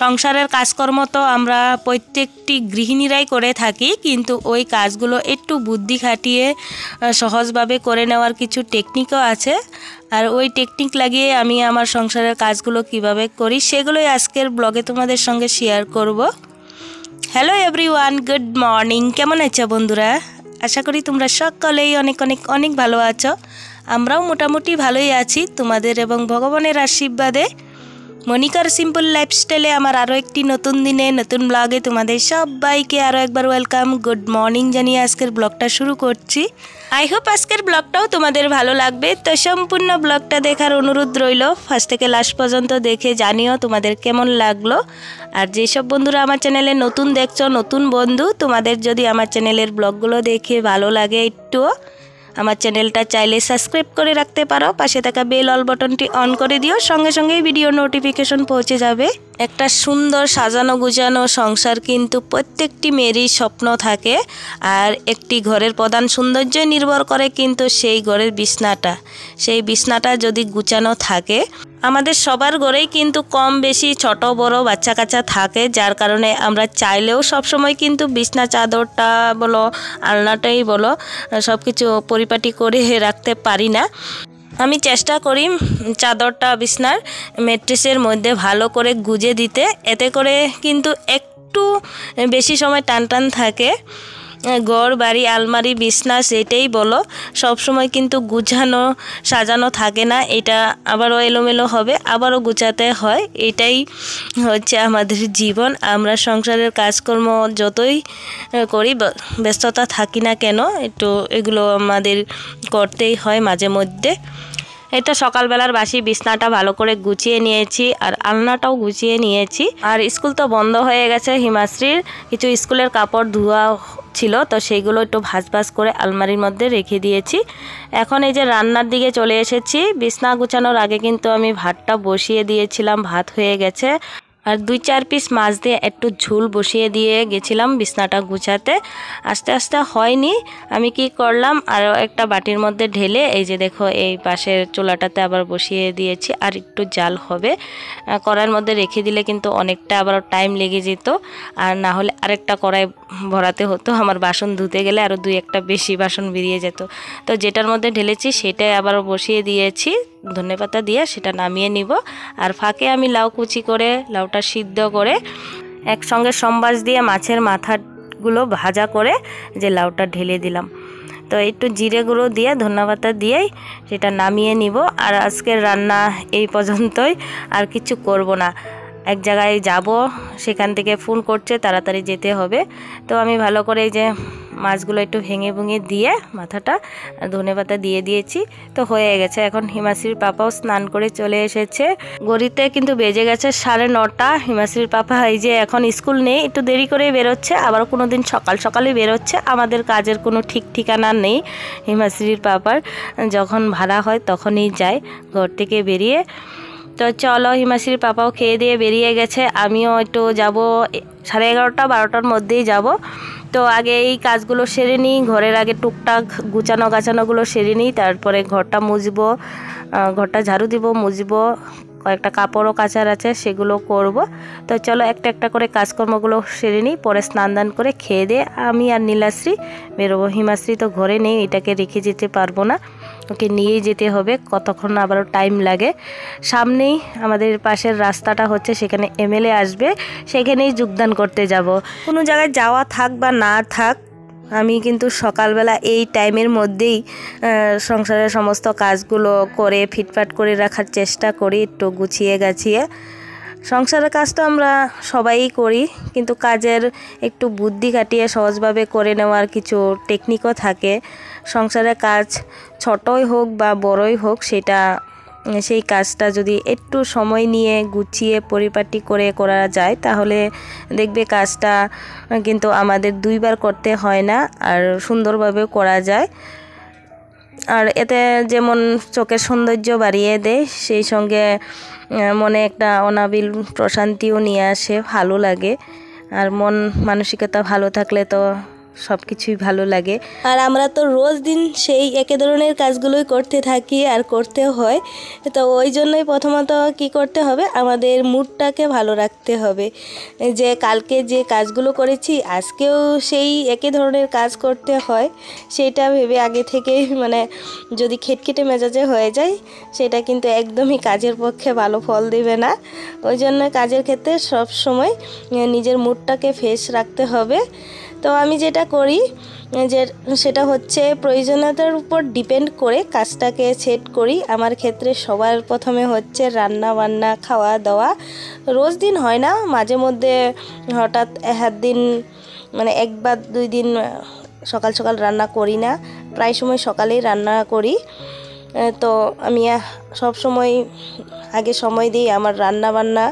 সংসারের কাজকর্ম তো আমরা প্রত্যেকটি গৃহিণীরাই করে থাকি, কিন্তু ওই কাজগুলো একটু বুদ্ধি খাটিয়ে সহজভাবে করে নেওয়ার কিছু টেকনিকও আছে। আর ওই টেকনিক লাগিয়ে আমি আমার সংসারের কাজগুলো কিভাবে করি সেগুলোই আজকের ব্লগে তোমাদের সঙ্গে শেয়ার করব। Hello everyone, good morning. কেমন আছো বন্ধুরা? আশা করি তোমরা সকলেই অনেক অনেক অনেক ভালো আছো। আমরাও মোটামুটি ভালোই আছি তোমাদের এবং ভগবানের আশীর্বাদে। মনিকার সিম্পল লাইফস্টাইলে আমার আরও একটি নতুন দিনে নতুন ব্লগে তোমাদের সবাইকে আরও একবার ওয়েলকাম, গুড মর্নিং জানিয়ে আজকের ব্লগটা শুরু করছি। আই হোপ আজকের ব্লগটাও তোমাদের ভালো লাগবে। তো সম্পূর্ণ ব্লগটা দেখার অনুরোধ রইল, ফার্স্ট থেকে লাস্ট পর্যন্ত দেখে জানিও তোমাদের কেমন লাগলো। আর যেসব বন্ধুরা আমার চ্যানেলে নতুন দেখছো, নতুন বন্ধু, তোমাদের যদি আমার চ্যানেলের ব্লগগুলো দেখে ভালো লাগে একটুও, আমার চ্যানেলটা চাইলে সাবস্ক্রাইব করে রাখতে পারো। পাশে থাকা বেল অল বাটনটি অন করে দিও, সঙ্গে সঙ্গে ভিডিও নোটিফিকেশন পৌঁছে যাবে। একটা সুন্দর সাজানো গুছানো সংসার কিন্তু প্রত্যেকটি মেয়েরই স্বপ্ন থাকে। আর একটি ঘরের প্রধান সৌন্দর্যই নির্ভর করে কিন্তু সেই ঘরের বিছনাটা। সেই বিছনাটা যদি গুছানো থাকে, আমাদের সবার ঘরেই কিন্তু কম বেশি ছোট বড় বাচ্চা কাচ্চা থাকে, যার কারণে আমরা চাইলেও সবসময় কিন্তু বিছনা চাদরটা বলো আলনাটাই বলো সব কিছু পরিপাটি করে রাখতে পারি না। আমি চেষ্টা করি চাদরটা বিছনার ম্যাট্রেসের মধ্যে ভালো করে গুজে দিতে, এতে করে কিন্তু একটু বেশি সময় টান টান থাকে। ঘর বাড়ি আলমারি বিছনা সেটাই বলো সব সময় কিন্তু গুছানো সাজানো থাকে না। এটা আবারও এলোমেলো হবে, আবারও গুছাতে হয়। এটাই হচ্ছে আমাদের জীবন। আমরা সংসারের কাজকর্ম যতই করি, ব্যস্ততা থাকি না কেন, একটু এগুলো আমাদের করতেই হয় মাঝে মধ্যে। এই তো সকালবেলার বাসি বিছনাটা ভালো করে গুছিয়ে নিয়েছি, আর আলনাটাও গুছিয়ে নিয়েছি। আর স্কুল তো বন্ধ হয়ে গেছে, হিমাশ্রীর কিছু স্কুলের কাপড় ধোয়া ছিল, তো সেইগুলো একটু ভাজ করে আলমারির মধ্যে রেখে দিয়েছি। এখন এই যে রান্নার দিকে চলে এসেছি। বিছনা গুছানোর আগে কিন্তু আমি ভাতটা বসিয়ে দিয়েছিলাম, ভাত হয়ে গেছে। আর 2-4 পিস মাছ দিয়ে একটু ঝোল বসিয়ে দিয়ে গেছিলাম বিছনাটা গুছাতে। আস্তে আস্তে হয়নি, আমি কি করলাম আরও একটা বাটির মধ্যে ঢেলে এই যে দেখো এই পাশের চুলাটাতে আবার বসিয়ে দিয়েছি। আর একটু জাল হবে, কড়াইয়ের মধ্যে রেখে দিলে কিন্তু অনেকটা আবার টাইম লেগে যেত, আর না হলে আরেকটা কড়াই ভরাতে হতো। আমার বাসন ধুতে গেলে আরও 2-1টা বেশি বাসন বেরিয়ে যেত। তো যেটার মধ্যে ঢেলেছি সেটাই আবার বসিয়ে দিয়েছি, ধনেপাতা দিয়ে সেটা নামিয়ে নিব। আর ফাঁকে আমি লাউ কুচি করে লাউটা সিদ্ধ করে একসঙ্গে সম্বাস দিয়ে মাছের মাথাগুলো ভাজা করে যে লাউটা ঢেলে দিলাম। তো একটু জিরে গুঁড়ো দিয়ে ধনেপাতা দিয়েই সেটা নামিয়ে নিব। আর আজকের রান্না এই পর্যন্তই, আর কিছু করব না। এক জায়গায় যাব, সেখান থেকে ফোন করছে তাড়াতাড়ি যেতে হবে। তো আমি ভালো করে এই যে মাছগুলো একটু ভেঙে দিয়ে মাথাটা ধনেপাতা দিয়ে দিয়েছি, তো হয়ে গেছে। এখন হিমাশ্রীর পাপাও স্নান করে চলে এসেছে। গড়িতে কিন্তু বেজে গেছে 9:30। হিমাশ্রীর পাপা এই যে এখন স্কুল নেই, একটু দেরি করে বেরোচ্ছে, আবার কোনো দিন সকাল সকালই বেরোচ্ছে। আমাদের কাজের কোনো ঠিক ঠিকানা নেই। হিমাশ্রীর পাপার যখন ভাড়া হয় তখনই যায় ঘর থেকে বেরিয়ে। তো চলো, হিমাশ্রীর পাপাও খেয়ে দিয়ে বেরিয়ে গেছে, আমিও একটু যাব 11:30-12টার মধ্যেই যাব। তো আগে এই কাজগুলো সেরে নিই, ঘরের আগে টুকটাক গুছানো গাছানোগুলো সেরে নিই, তারপরে ঘরটা মুছবো, ঘরটা ঝাড়ু দিব, মুছবো, কয়েকটা কাপড়ও কাচার আছে সেগুলো করব। তো চলো একটা একটা করে কাজকর্মগুলো সেরে নিই, পরে স্নান দান করে খেয়ে দিয়ে আমি আর নীলাশ্রী বেরোবো। হিমাশ্রী তো ঘরে নেই, এটাকে রেখে যেতে পারবো না, ওকে নিয়েই যেতে হবে, কতক্ষণ আবারও টাইম লাগে। সামনেই আমাদের পাশের রাস্তাটা হচ্ছে, সেখানে এমএলএ আসবে, সেখানেই যোগদান করতে যাব। কোনো জায়গায় যাওয়া থাক বা না থাক, আমি কিন্তু সকালবেলা এই টাইমের মধ্যেই সংসারের সমস্ত কাজগুলো করে ফিটফাট করে রাখার চেষ্টা করি, একটু গুছিয়ে গাছিয়ে। সংসারের কাজ তো আমরা সবাই করি, কিন্তু কাজের একটু বুদ্ধি খাটিয়ে সহজভাবে করে নেওয়ার কিছু টেকনিকও থাকে। সংসারের কাজ ছোটই হোক বা বড়ই হোক, সেই কাজটা যদি একটু সময় নিয়ে গুছিয়ে পরিপাটি করে করা যায়, তাহলে দেখবে কাজটা কিন্তু আমাদের 2বার করতে হয় না, আর সুন্দরভাবে করা যায়। আর এতে যেমন চোখের সৌন্দর্য বাড়িয়ে দেয়, সেই সঙ্গে মনে একটা অনাবিল প্রশান্তিও নিয়ে আসে, ভালো লাগে। আর মন মানসিকতা ভালো থাকলে তো সব কিছুই ভালো লাগে। আর আমরা তো রোজ দিন সেই একই ধরনের কাজগুলোই করতে থাকি আর করতে হয়, তো ওই জন্যই প্রথমত কি করতে হবে, আমাদের মুডটাকে ভালো রাখতে হবে। যে কালকে যে কাজগুলো করেছি আজকেও সেই একই ধরনের কাজ করতে হয়, সেটা ভেবে আগে থেকেই মানে যদি খিটখিটে মেজাজে হয়ে যায় সেটা কিন্তু একদমই কাজের পক্ষে ভালো ফল দেবে না। ওই জন্য কাজের ক্ষেত্রে সব সময় নিজের মুডটাকে ফ্রেশ রাখতে হবে। তো আমি যেটা করি যে সেটা হচ্ছে প্রয়োজনীয়তার উপর ডিপেন্ড করে কাজটাকে সেট করি। আমার ক্ষেত্রে সবার প্রথমে হচ্ছে রান্না বান্না খাওয়া দাওয়া। রোজ দিন হয় না, মাঝে মধ্যে হঠাৎ এক দিন মানে একবার 2 দিন সকাল সকাল রান্না করি না, প্রায় সময় সকালেই রান্না করি। তো আমি সব সময় আগে সময় দিই আমার রান্না বান্না,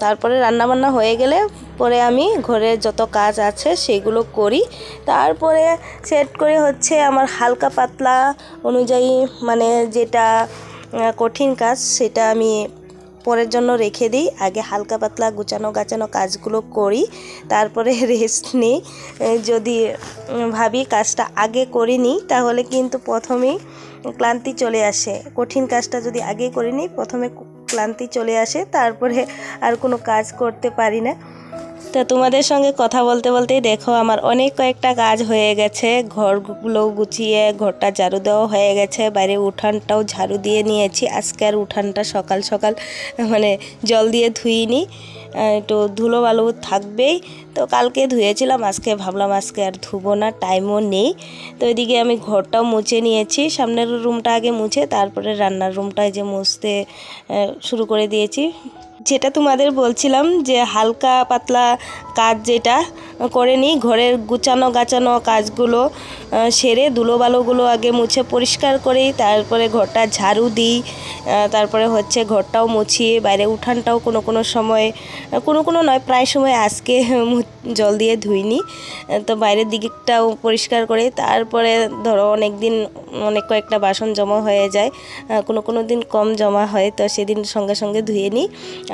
তারপরে রান্না বান্না হয়ে গেলে পরে আমি ঘরের যত কাজ আছে সেগুলো করি। তারপরে সেট করে হচ্ছে আমার হালকা পাতলা অনুযায়ী মানে যেটা কঠিন কাজ সেটা আমি পরের জন্য রেখে দিই। আগে হালকা পাতলা গুছানো গাছানো কাজগুলো করি, তারপরে রেস্ট নিই। যদি ভাবি কাজটা আগে করে নিই তাহলে কিন্তু প্রথমেই ক্লান্তি চলে আসে। কঠিন কাজটা যদি আগে করে নিই প্রথমে ক্লান্তি চলে আসে, তারপরে আর কোনো কাজ করতে পারি না। তো তোমাদের সঙ্গে কথা বলতে বলতেই দেখো আমার অনেক কয়েকটা কাজ হয়ে গেছে। ঘরগুলো গুছিয়ে ঘরটা ঝাড়ু দেওয়া হয়ে গেছে, বাইরে উঠানটাও ঝাড়ু দিয়ে নিয়েছি। আজকে আর উঠানটা সকাল সকাল মানে জল দিয়ে ধুইনি, একটু ধুলো বালু থাকবেই। তো কালকে ধুয়েছিলাম, আজকে ভাবলাম আজকে আর ধুবো না, টাইমও নেই। তো এদিকে আমি ঘরটাও মুছে নিয়েছি, সামনের রুমটা আগে মুছে তারপরে রান্নার রুমটায় যে মুছতে শুরু করে দিয়েছি। যেটা তোমাদের বলছিলাম যে হালকা পাতলা কাজ যেটা করে নিই, ঘরের গুছানো গাছানো কাজগুলো সেরে ধুলোবালুগুলো আগে মুছে পরিষ্কার করি, তারপরে ঘরটা ঝাড়ু দিই, তারপরে হচ্ছে ঘরটাও মুছি, বাইরে উঠানটাও কোনো সময় কোনো নয় প্রায় সময় আজকে জল দিয়ে ধুইনি। তো বাইরের দিকটাও পরিষ্কার করে তারপরে ধরো অনেক কয়েকটা বাসন জমা হয়ে যায়, কোনো দিন কম জমা হয় তো সেদিন সঙ্গে সঙ্গে ধুয়ে নিই।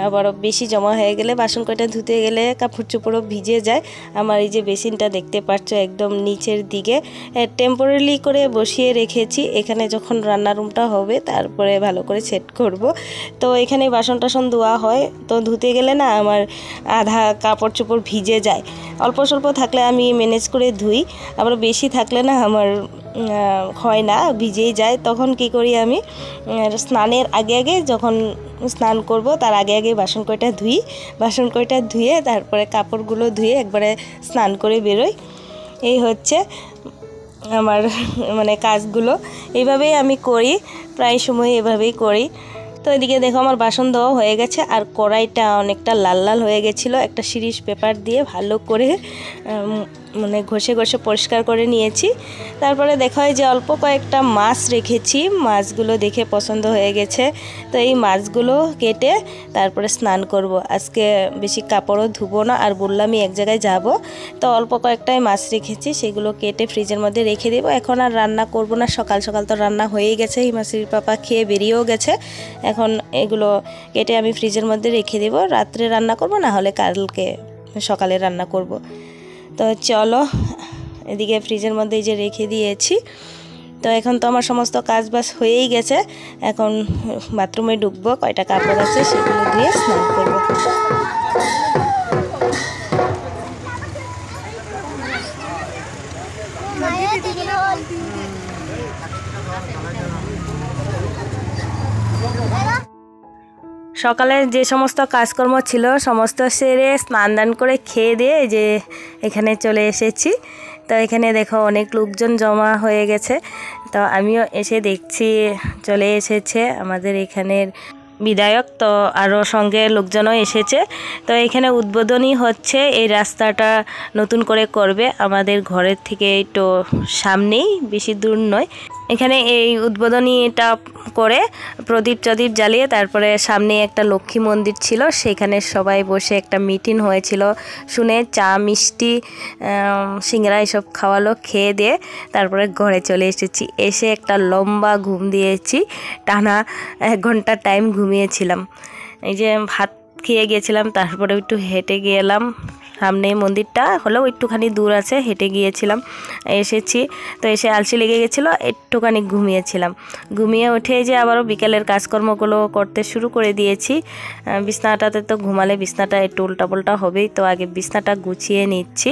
আবার বেশি জমা হয়ে গেলে বাসন কয়টা ধুতে গেলে কাপড় চোপড়ও ভিজে যায়। আমার এই যে বেসিনটা দেখতে পাচ্ছ একদম নিচের দিকে টেম্পোরারি করে বসিয়ে রেখেছি, এখানে যখন রান্নার রুমটা হবে তারপরে ভালো করে সেট করব। তো এখানে বাসন টাসন ধোয়া হয়, তো ধুতে গেলে না আমার আধা কাপড় চোপড় ভিজে যায়। অল্প স্বল্প থাকলে আমি ম্যানেজ করে ধুই, আবার বেশি থাকলে না আমার হয় না, ভিজেই যায়। তখন কি করি আমি স্নানের আগে যখন স্নান করব তার আগে বাসন কয়টা ধুই, বাসন কয়টা ধুয়ে তারপরে কাপড়গুলো ধুয়ে একবারে স্নান করে বেরোই। এই হচ্ছে আমার মানে কাজগুলো, এইভাবেই আমি করি, প্রায় সময় এভাবেই করি। তো এদিকে দেখো আমার বাসন ধোয়া হয়ে গেছে আর কড়াইটা অনেকটা লাল লাল হয়ে গেছিলো, একটা শিরিষ পেপার দিয়ে ভালো করে মানে ঘষে পরিষ্কার করে নিয়েছি। তারপরে দেখা হয় যে অল্প কয়েকটা মাছ রেখেছি, মাছগুলো দেখে পছন্দ হয়ে গেছে, তো এই মাছগুলো কেটে তারপরে স্নান করব। আজকে বেশি কাপড়ও ধুবো না, আর বললামই এক জায়গায় যাব, তো অল্প কয়েকটাই মাছ রেখেছি, সেগুলো কেটে ফ্রিজের মধ্যে রেখে দেবো। এখন আর রান্না করব না, সকাল সকাল তো রান্না হয়েই গেছে, হিমাশ্রীর পাপা খেয়ে বেরিয়েও গেছে। এখন এগুলো কেটে আমি ফ্রিজের মধ্যে রেখে দেবো, রাত্রে রান্না করব, না হলে কালকে সকালে রান্না করব। তো চলো এদিকে ফ্রিজের মধ্যে যে রেখে দিয়েছি। তো এখন তো আমার সমস্ত কাজ বাস হয়েই গেছে, এখন বাথরুমে ঢুকবো, কয়টা কাপড় আছে সেগুলো দিয়ে স্নান করবো। সকালে যে সমস্ত কাজকর্ম ছিল সমস্ত সেরে স্নান দান করে খেয়ে দিয়ে এই যে এখানে চলে এসেছি। তো এখানে দেখো অনেক লোকজন জমা হয়ে গেছে, তো আমিও এসে দেখছি চলে এসেছে আমাদের এখানের বিধায়ক, তো আরও সঙ্গে লোকজনও এসেছে। তো এখানে উদ্বোধনী হচ্ছে, এই রাস্তাটা নতুন করে করবে আমাদের ঘরের থেকে একটু সামনেই, বেশি দূর নয়। এখানে এই উদ্বোধনীটা করে প্রদীপ জ্বালিয়ে তারপরে সামনে একটা লক্ষ্মী মন্দির ছিল, সেখানে সবাই বসে একটা মিটিং হয়েছিল, শুনে চা মিষ্টি সিঙ্গারা এসব খাওয়ালো, খেয়ে দিয়ে তারপরে ঘরে চলে এসেছি। এসে একটা লম্বা ঘুম দিয়েছি, টানা 1 ঘন্টা টাইম ঘুমিয়েছিলাম। এই যে ভাত খেয়ে গেছিলাম, তারপরে একটু হেঁটে গেলাম, সামনে মন্দিরটা হলেও একটুখানি দূর আছে, হেঁটে গিয়েছিলাম, এসেছি। তো এসে আলসি লেগে গেছিলো, একটুখানি ঘুমিয়েছিলাম। ঘুমিয়ে উঠে যে আবারও বিকেলের কাজকর্মগুলো করতে শুরু করে দিয়েছি। বিছনাটাতে তো ঘুমালে বিছনাটা একটু উল্টাপাল্টা হবেই, তো আগে বিছনাটা গুছিয়ে নিচ্ছি।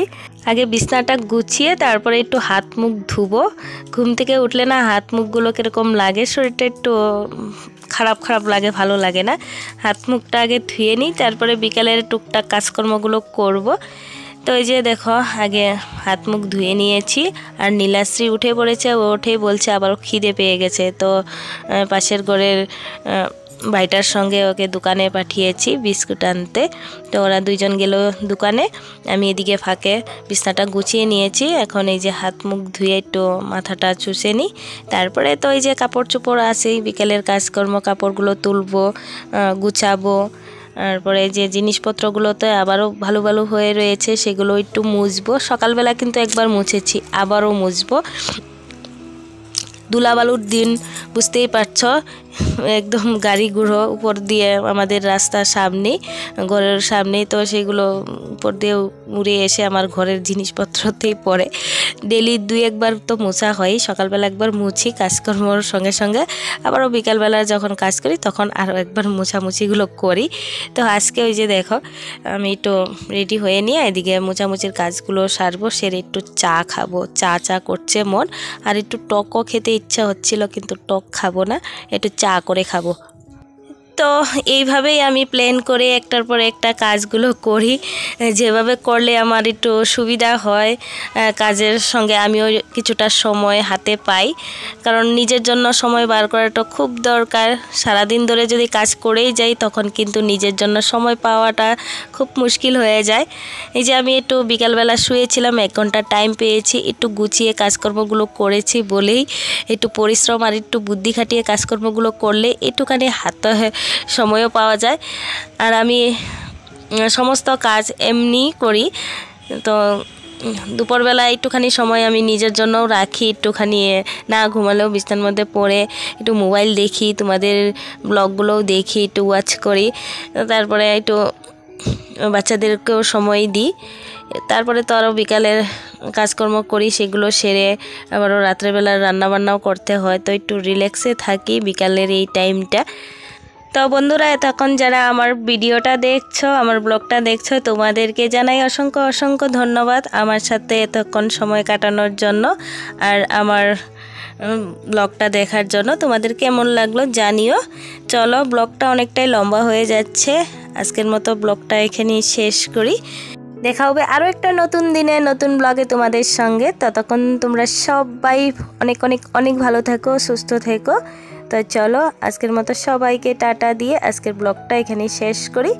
আগে বিছনাটা গুছিয়ে তারপরে একটু হাত মুখ ধুবো। ঘুম থেকে উঠলে না হাত মুখগুলো কীরকম লাগে, শরীরটা একটু খারাপ খারাপ লাগে, ভালো লাগে না। হাত মুখটা আগে ধুয়ে নিই, তারপরে বিকালের টুকটাক কাজকর্মগুলো করব। তো এই যে দেখো আগে হাত মুখ ধুয়ে নিয়েছি। আর নীলাশ্রী উঠে পড়েছে, ও উঠেই বলছে আবারও খিদে পেয়ে গেছে। তো পাশের ঘরের ভাইটার সঙ্গে ওকে দোকানে পাঠিয়েছি বিস্কুট আনতে। তো ওরা দুইজন গেল দোকানে, আমি এদিকে ফাঁকে বিছনাটা গুছিয়ে নিয়েছি। এখন এই যে হাত মুখ ধুয়ে একটু মাথাটা চুষে নিই, তারপরে তো এই যে কাপড় চোপড় আছেই, বিকেলের কাজকর্ম, কাপড়গুলো তুলবো, গুছাবো। তারপরে যে জিনিসপত্রগুলোতে আবারও ভালো ভালো হয়ে রয়েছে সেগুলো একটু মুছবো। সকালবেলা কিন্তু একবার মুছেছি, আবারও মুছবো। ধুলাবালুর দিন, বুঝতেই পারছ, একদম গাড়ি গুঁড়ো উপর দিয়ে আমাদের রাস্তার সামনেই, ঘরের সামনেই, তো সেগুলো উপর দিয়ে উড়ে এসে আমার ঘরের জিনিসপত্রতেই পড়ে। ডেলি 2-1বার তো মোছা হয়, সকালবেলা একবার মুছি কাজকর্মর সঙ্গে সঙ্গে, আবারও বিকালবেলা যখন কাজ করি তখন আরও একবার মোছামুছিগুলো করি। তো আজকে ওই যে দেখো আমি একটু রেডি হয়ে নিয়ে এদিকে মোছামুছির কাজগুলো সারবো, সেরে একটু চা খাবো। চা করছে মন, আর একটু টকও খেতে ইচ্ছা হচ্ছিল, কিন্তু টক খাবো না, একটু চা করে খাবো। তো এইভাবেই আমি প্ল্যান করে একটার পর একটা কাজগুলো করি, যেভাবে করলে আমার একটু সুবিধা হয়। কাজের সঙ্গে আমিও কিছুটা সময় হাতে পাই, কারণ নিজের জন্য সময় বার করাটা খুব দরকার। সারাদিন ধরে যদি কাজ করেই যাই তখন কিন্তু নিজের জন্য সময় পাওয়াটা খুব মুশকিল হয়ে যায়। এই যে আমি একটু বিকালবেলা শুয়েছিলাম, 1 ঘন্টা টাইম পেয়েছি, একটু গুছিয়ে কাজকর্মগুলো করেছি বলেই একটু পরিশ্রম আর একটু বুদ্ধি খাটিয়ে কাজকর্মগুলো করলে একটুখানি হাতে সময়ও পাওয়া যায়। আর আমি সমস্ত কাজ এমনি করি, তো দুপুরবেলা একটুখানি সময় আমি নিজের জন্যও রাখি। একটুখানি না ঘুমালেও বিছানার মধ্যে পড়ে একটু মোবাইল দেখি, তোমাদের ব্লগগুলোও দেখি, একটু ওয়াচ করি। তারপরে একটু বাচ্চাদেরকেও সময় দিই। তারপরে তো আরও বিকালের কাজকর্ম করি, সেগুলো সেরে আবারও রাত্রেবেলার রান্নাবান্নাও করতে হয়, তো একটু রিল্যাক্সে থাকি বিকালের এই টাইমটা। তো বন্ধুরা, এতক্ষণ যারা আমার ভিডিওটা দেখছো, আমার ব্লগটা দেখছো, তোমাদেরকে জানাই অসংখ্য অসংখ্য ধন্যবাদ আমার সাথে এতক্ষণ সময় কাটানোর জন্য আর আমার ব্লগটা দেখার জন্য। তোমাদের কেমন লাগলো জানিও। চলো, ব্লগটা অনেকটাই লম্বা হয়ে যাচ্ছে, আজকের মতো ব্লগটা এখানেই শেষ করি। দেখা হবে আরও একটা নতুন দিনে নতুন ব্লগে তোমাদের সঙ্গে। ততক্ষণ তোমরা সবাই অনেক অনেক অনেক ভালো থেকো, সুস্থ থেকো। তো চলো, আজকের মতো সবাইকে টাটা দিয়ে আজকের ব্লগটা এখানেই শেষ করি।